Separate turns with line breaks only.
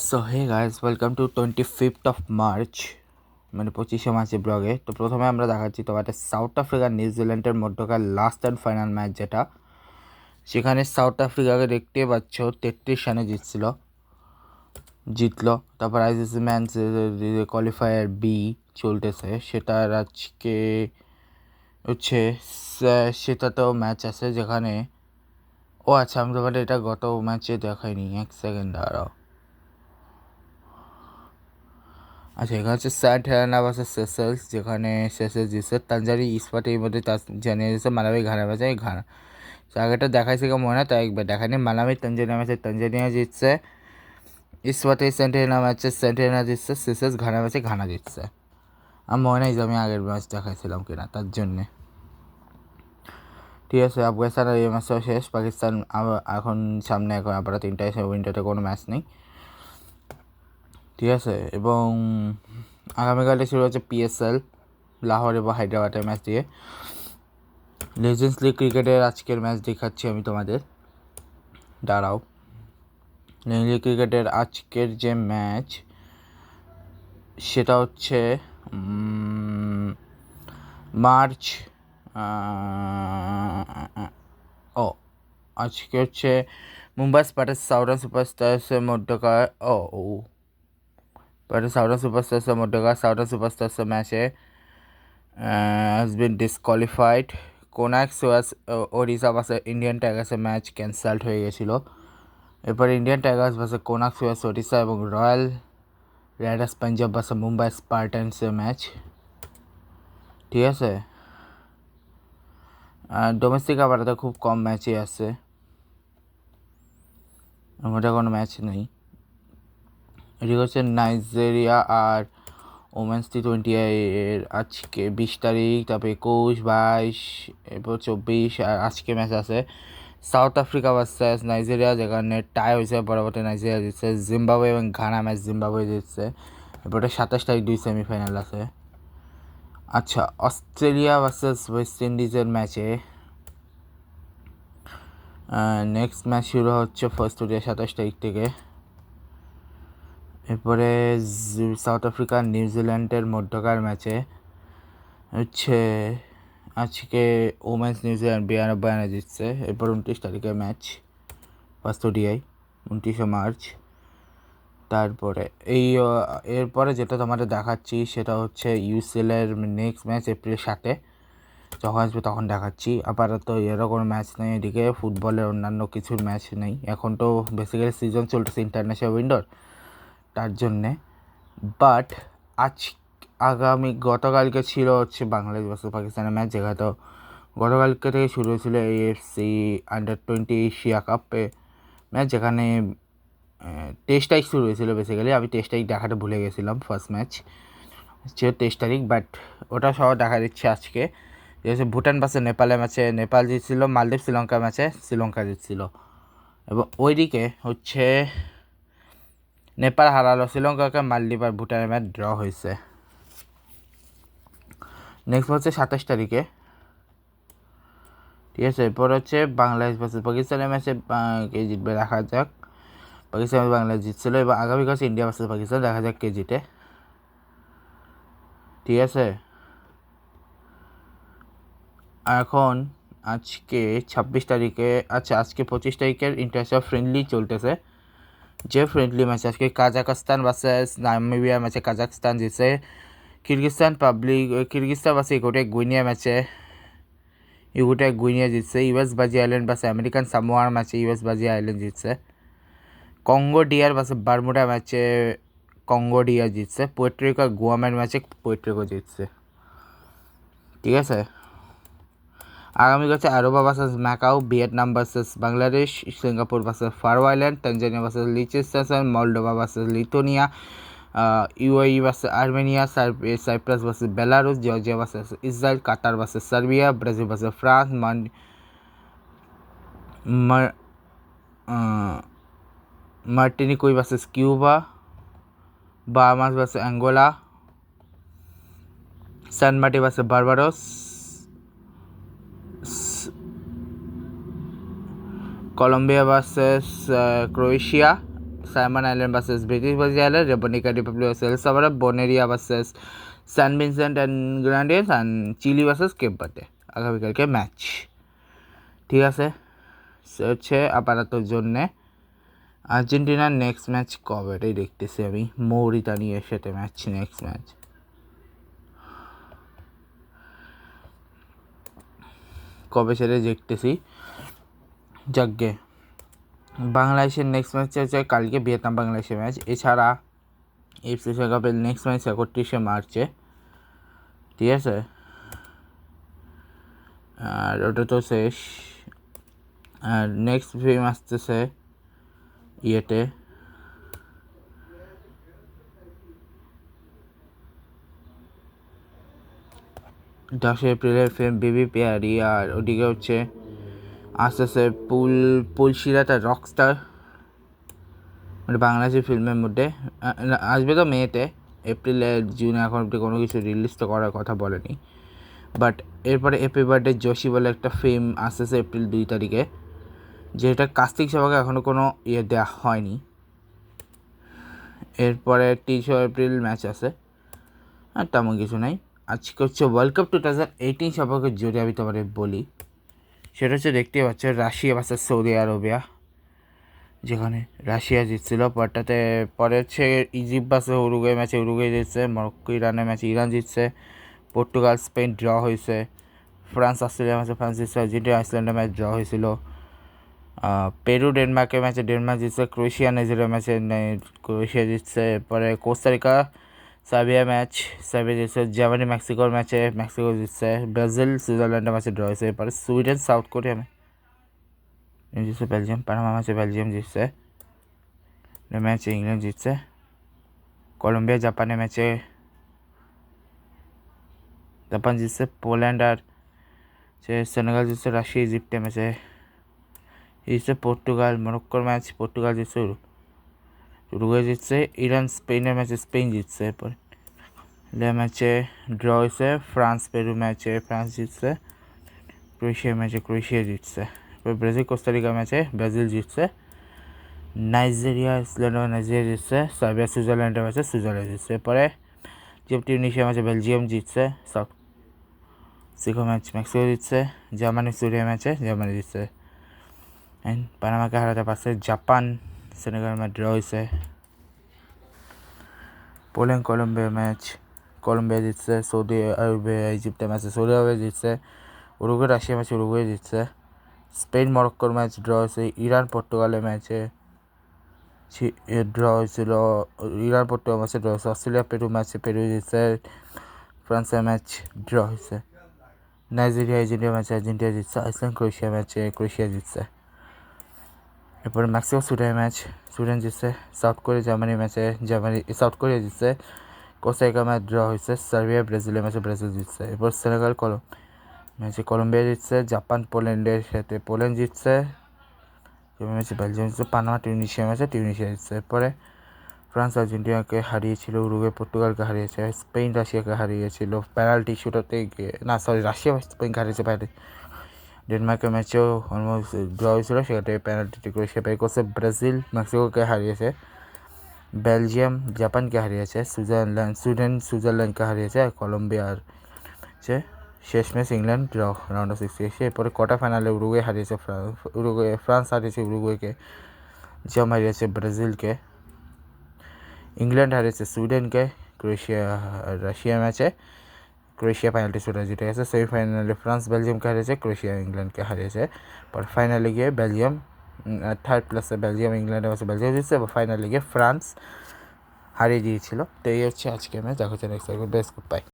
So hey guys, welcome to 25 March, মানে 25 মার্চে ব্লগে। তো প্রথমে আমরা দেখাচ্ছি তোমাদের সাউথ আফ্রিকা নিউজিল্যান্ডের মধ্যকার লাস্ট অ্যান্ড ফাইনাল ম্যাচ, যেটা সেখানে সাউথ আফ্রিকাকে দেখতে পাচ্ছ 33 রানে জিতলো। তারপর আইসিসি ম্যাচ কোয়ালিফায়ার বি চলতেছে, সেটার আজকে হচ্ছে সেটাতেও ম্যাচ আছে যেখানে আচ্ছা, আমি তোমাদের এটা গত ম্যাচে দেখাইনি, এক সেকেন্ড দাঁড়াও। আচ্ছা, এখানে হচ্ছে সেন্ট হেলেনা ভার্সেস সেসেলস, যেখানে সেসেলস জিতছে। তানজানি ইস্পাত এই মধ্যে জানিয়ে দিচ্ছে মালাবি ঘানা ম্যাচে ঘানা। আগেটা দেখাইছে কেমন মনে হয়, তাই একবার দেখায়নি। মালাবি তানজানিয়া ম্যাচে তানজানিয়া জিতছে, ইস্পাতে সেন্ট হেলেনা ম্যাচে সেন্ট হেলেনা জিতছে, সেসেলস ঘানা ম্যাচে ঘানা জিতছে। আমার মনে হয় যে আমি আগের ম্যাচ দেখাইছিলাম কিনা, তার জন্যে। ঠিক আছে, আফগানিস্তানের এই ম্যাচটাও শেষ। পাকিস্তান এখন সামনে, এখন আবার 3টায় উইন্ডোতে কোনো ম্যাচ নেই। ঠিক আছে, এবং আগামীকালে শুরু হচ্ছে পিএসএল, লাহোর এবং হায়দ্রাবাদের ম্যাচ দিয়ে। লেজেন্ডস লিগ ক্রিকেটের আজকের ম্যাচ দেখাচ্ছি আমি তোমাদের, দাঁড়াও। লেজেন্ডস লিগ ক্রিকেটের আজকের যে ম্যাচ, সেটা হচ্ছে মার্চ আজকে হচ্ছে মুম্বাই স্পার্টাস সাউদার্ন সুপারস্টার্সের মধ্যকার সাউদার্ন সুপারস্টার্সের মধ্যকার সাউদার্ন সুপারস্টার্সের ম্যাচে has been disqualified. কোনাক সোয়াস ওড়িশা ভার্সেস ইন্ডিয়ান টাইগার্সের ম্যাচ ক্যান্সেলড হয়ে গেছিলো। এরপর ইন্ডিয়ান টাইগার্স ভার্সেস কোনাক সোয়াস ওড়িশা এবং Royal Riders Punjab versus Mumbai স্পার্টানসের ম্যাচ। ঠিক আছে, ডোমেস্টিক আপাতত খুব কম ম্যাচই আছে, ওটা কোনো ম্যাচ নেই। এটি হচ্ছে নাইজেরিয়া আর ওমেন্স T20 এর আজকে 20 তারিখ, তারপর 21, 22, এরপর 24 আর আজকে ম্যাচ আছে সাউথ আফ্রিকা ভার্সেস নাইজেরিয়া, যেখানে টাই হয়েছে, পরবর্তী নাইজেরিয়া জিতছে। জিম্বাবুয়ে এবং ঘানা ম্যাচ জিম্বাবুয়ে জিতছে। এরপরে 27 তারিখ 2 সেমিফাইনাল আছে। আচ্ছা, অস্ট্রেলিয়া ভার্সেস ওয়েস্ট ইন্ডিজের ম্যাচে নেক্সট ম্যাচ শুরু হচ্ছে ফার্স্ট ওডিআই 27 তারিখ থেকে। এরপরে সাউথ আফ্রিকা নিউজিল্যান্ডের মধ্যকার ম্যাচে হচ্ছে আজকে ওমেন্স নিউজিল্যান্ড 92 রানে জিতছে। এরপর 29 তারিখে ম্যাচ ফার্স্ট ওডিআই 29শে মার্চ। তারপরে এরপরে যেটা তোমাদের দেখাচ্ছি সেটা হচ্ছে ইউসিএলের নেক্সট ম্যাচ এপ্রিল 7-এ, যখন আসবে তখন দেখাচ্ছি। আপাতত এরকম ম্যাচ নেই, এদিকে ফুটবলের অন্যান্য কিছুর ম্যাচ নেই। এখন তো বেসিক্যালি সিজন চলতেছে ইন্টারন্যাশনাল উইন্ডোর, তার জন্যে। বাট গতকালকে ছিল হচ্ছে বাংলাদেশ ভার্সেস পাকিস্তানের ম্যাচ, যেখানে তো গতকালকে থেকে শুরু হয়েছিল AFC আন্ডার-20 এশিয়া কাপে ম্যাচ, যেখানে টেস্টটাই শুরু হয়েছিল। বেসিক্যালি আমি টেস্টটাই দেখাতে ভুলে গেছিলাম, ফার্স্ট ম্যাচ হচ্ছে 23 তারিখ, বাট ওটা সহ দেখা দিচ্ছে আজকে। যেহেতু ভুটান ভার্সেস নেপালের ম্যাচে নেপাল জিতছিল, মালদ্বীপ শ্রীলঙ্কার ম্যাচে শ্রীলঙ্কা জিতছিল, এবং ওইদিকে হচ্ছে নেপাল হারালো শ্রীলঙ্কাকে, মালদ্বীপ আর ভুটানের ম্যাচ ড্র হয়েছে। নেক্সট হচ্ছে 27 তারিখে। ঠিক আছে, এরপর হচ্ছে বাংলাদেশ ভার্সেস পাকিস্তানের ম্যাচে কে জিতবে দেখা যাক। পাকিস্তান বাংলাদেশ জিতছিল, এবার আগামীকাল হচ্ছে ইন্ডিয়া ভার্সেস পাকিস্তান, দেখা যাক কে জিতে। ঠিক আছে, এখন আজকে 26 তারিখে, আচ্ছা আজকে 25 তারিখের ইন্টারন্যাশনাল ফ্রেন্ডলি চলতেছে। যে ফ্রেন্ডলি ম্যাচ আজকে কাজাকস্তান ভার্সেস নামিবিয়া ম্যাচে কাজাকস্তান জিতছে। কিরগিজস্তান ভার্সেস ইকুয়েটর গুইনিয়া ম্যাচে ইকুয়েটর গুইনিয়া জিতছে। US Virgin Island versus American সামোয়ার ম্যাচে ইউএস ভার্জিন আইল্যান্ড জিতছে। কঙ্গো ডিআর ভার্সেস বারমুডা ম্যাচে কঙ্গো ডিআর জিতছে। পুয়ের্টো গুয়ামের ম্যাচে পুয়ের্টো জিতছে। ঠিক আছে, আগামী হচ্ছে Aruba versus Macau, Vietnam versus Bangladesh, Singapore versus Faroe Island, Tanzania versus Liechtenstein, Moldova versus Lithuania, UAE versus Armenia, Cyprus versus Belarus, Georgia versus Israel, Qatar versus Serbia, Brazil versus France, Martinique versus Cuba, Bahamas versus Angola, San Martin versus Barbados, Colombia versus Croatia, Cayman Island versus British Virgin Island, Dominican Republic versus El Salvador, Bonaire versus San Vincent and Grenadines and Chile versus Cape Verde আগামীকালকে match. ঠিক আছে, হচ্ছে আপাততর জন্যে আর্জেন্টিনার next match কবে এটাই দেখতেছি আমি। মৌরিতানিয়ার সাথে ম্যাচ, নেক্সট ম্যাচ কবে সেটা দেখতেছি। যাকগে, বাংলাদেশের নেক্সট ম্যাচ হচ্ছে কালকে ভিয়েতনাম বাংলাদেশের ম্যাচ। এছাড়া এফসি এশিয়া কাপের নেক্সট ম্যাচ 31শে মার্চে। ঠিক আছে, আর ওটা তো শেষ। আর নেক্সট ফিল্ম আসতেছে ইয়েতে 10 এপ্রিলের ফিল্ম বেবি পেয়ারি। আর ওদিকে হচ্ছে আসতেছে পুলসিরাত আর রকস্টার, মানে বাংলাদেশি ফিল্মের মধ্যে আসবে তো মেতে। এপ্রিলে জুনে এখন অব্দি কোনো কিছু রিলিজ তো করার কথা বলেনি। বাট এরপরে হ্যাপি বার্থডে জোশী বলে একটা ফিল্ম আসতেছে এপ্রিল 2 তারিখে, যেটা কাস্টিং সবাইকে এখনও কোনো ইয়ে দেওয়া হয়নি। এরপরে 30 এপ্রিল ম্যাচ আছে, আর তেমন কিছু নাই। আজকে হচ্ছে ওয়ার্ল্ড কাপ 2018 সম্পর্কে যদি আমি তোমাদের বলি, সেটা হচ্ছে দেখতে পাচ্ছ রাশিয়া ভার্সেস সৌদি আরবিয়া, যেখানে রাশিয়া জিতছিল। পরে হচ্ছে ইজিপ্ট ভার্সেস উরুগুয়ে ম্যাচে উরুগুয়ে জিতছে, মরক্কো ইরানের ম্যাচে ইরান জিতছে, পর্তুগাল স্পেন ড্র হয়েছে, ফ্রান্স অস্ট্রেলিয়া ম্যাচে ফ্রান্স জিতছে, আর্জেন্টিনা আইসল্যান্ডের ম্যাচ ড্র হয়েছিল, পেরু ডেনমার্কের ম্যাচে ডেনমার্ক জিতছে, ক্রোয়েশিয়া নাইজেরিয়ার ম্যাচে ক্রোয়েশিয়া জিতছে। এরপরে কোস্টারিকা সার্বিয়া ম্যাচ সার্বিয়া জিতছে, জার্মানি মেক্সিকোর ম্যাচে মেক্সিকো জিতছে, ব্রাজিল সুইজারল্যান্ডের ম্যাচে ড্র হয়েছে। এরপরে সুইডেন সাউথ কোরিয়া জিতছে, বেলজিয়াম পানামা ম্যাচে বেলজিয়াম জিতছে, ম্যাচে ইংল্যান্ড জিতছে, কলম্বিয়া জাপানের ম্যাচে জাপান জিতছে, পোল্যান্ড আর সেনেগাল জিতছে, রাশিয়া ইজিপ্টের ম্যাচে জিতছে, পর্তুগাল মরক্কোর ম্যাচ পর্তুগাল জিতছে, উরুগুয়ে জিতছে, ইরান স্পেনের ম্যাচে স্পেন জিতছে। এরপরে ম্যাচে ড্র হয়েছে, ফ্রান্স পেরু ম্যাচে ফ্রান্স জিতছে, ক্রোয়েশিয়া ম্যাচে ক্রোয়েশিয়া জিতছে। এরপর ব্রাজিল কোস্টারিকা ম্যাচে ব্রাজিল জিতছে, নাইজেরিয়া আইসল্যান্ডের নাইজেরিয়া জিতছে, সার্বিয়া সুইজারল্যান্ডের ম্যাচে সুইজারল্যান্ড জিতছে। এরপরে টিউনিশিয়া ম্যাচে বেলজিয়াম জিতছে, সাউথ মেক্সিকো ম্যাচ মেক্সিকো জিতছে, জার্মানি সুরিয়া ম্যাচে জার্মানি জিতছে, অ্যান্ড পানামাকে হারাতে পারছে জাপান, সেনেগাল ম্যাচ ড্র হয়েছে, পোল্যান্ড কলম্বিয়া ম্যাচ কলম্বিয়া জিতছে, সৌদি আরবিয়া ইজিপ্টের ম্যাচে সৌদি আরবিয়া জিতছে, উরুগুয়ে রাশিয়া ম্যাচে উরুগুয়ে জিতছে, স্পেন মরক্কোর ম্যাচ ড্র হয়েছে, ইরান পর্তুগালের ম্যাচে ড্র হয়েছিল, ইরান পর্তুগাল ম্যাচে ড্র হয়েছে, অস্ট্রেলিয়া পেরু ম্যাচে পেরু জিতছে, ফ্রান্সের ম্যাচ ড্র হয়েছে, নাইজেরিয়া আর্জেন্টিনা ম্যাচে আর্জেন্টিনা জিতছে, আইসল্যান্ড ক্রোয়েশিয়া ম্যাচে ক্রোয়েশিয়া জিতছে। এরপরে মেক্সিকো সুইডেন ম্যাচ সুইডেন জিতছে, সাউথ কোরিয়া জার্মানি ম্যাচে সাউথ কোরিয়া জিতছে, কোস্টারিকা ম্যাচ ড্র হয়েছে, সার্বিয়া ব্রাজিলের ম্যাচে ব্রাজিল জিতছে। এরপর সেনেগাল ম্যাচে কলম্বিয়া জিতছে, জাপান পোল্যান্ডের সাথে পোল্যান্ড জিতছে, ম্যাচে বেলজিয়াম জিতছে, পানামা টিউনিশিয়া ম্যাচে টিউনিশিয়া জিতছে। এরপরে ফ্রান্স আর্জেন্টিনাকে হারিয়েছিল, উরুগুয়ে পর্তুগালকে হারিয়েছে, স্পেন রাশিয়াকে হারিয়েছিল পেনাল্টি শুটাতে গিয়ে, না সরি রাশিয়া স্পেনকে হারিয়েছে ডেনমার্কের ম্যাচেও অলমোস্ট ড্র হয়েছিল, সেখানে পেনাল্টি ক্রোয়েশিয়া পে করছে, ব্রাজিল মেক্সিকোকে হারিয়েছে, বেলজিয়াম জাপানকে হারিয়েছে, সুইডেন সুইজারল্যান্ডকে হারিয়েছে, আর কলম্বিয়া আর শেষ match England draw round of 16। এরপরে কোয়ার্টার ফাইনালে উরুগুয়ে হারিয়েছে ফ্রান্স হারিয়েছে উরুগুয়েকে, জার্মানি হারিয়েছে ব্রাজিলকে, ইংল্যান্ড হারিয়েছে সুইডেনকে, ক্রোয়েশিয়া রাশিয়া ম্যাচে ক্রোয়েশিয়া পেনাল্টি শুটে জিতে গেছে, সেমিফাইনালে ফ্রান্স বেলজিয়ামকে হারিয়েছে, ক্রোয়েশিয়া ইংল্যান্ডকে হারিয়েছে। পর ফাইনালে গিয়ে বেলজিয়াম থার্ড প্লেসে বেলজিয়াম ইংল্যান্ডের ম্যাচে বেলজিয়াম জিতছে, এবং ফাইনালে গিয়ে ফ্রান্স হারিয়ে দিয়েছিল। তো এই হচ্ছে আজকে ম্যাচ, দেখা হচ্ছে নেক্সট বেস্ট, গুড বাই।